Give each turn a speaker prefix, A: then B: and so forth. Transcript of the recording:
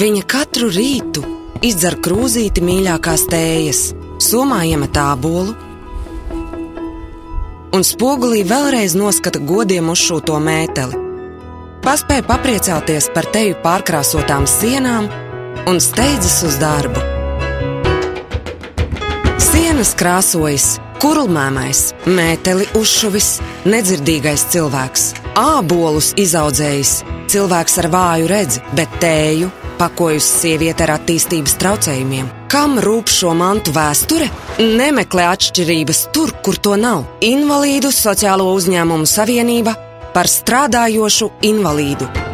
A: Viņa katru rītu izdzer krūzīti mīļākās tējas, somā iemet ābolu un spogulī vēlreiz noskata godiem uzšūto mēteli. Paspēja papriecāties par teju pārkrāsotām sienām un steidzas uz darbu. Sienas krāsojas kurlmēmais, mēteli uzšuvis, nedzirdīgais cilvēks, ābolus izaudzējis, cilvēks ar vāju redzi, bet tēju pakojusi sieviete ar attīstības traucējumiem. Kam rūp šo mantu vēsture? Nemeklē atšķirības tur, kur to nav. Invalīdu sociālo uzņēmumu savienība par strādājošu invalīdu.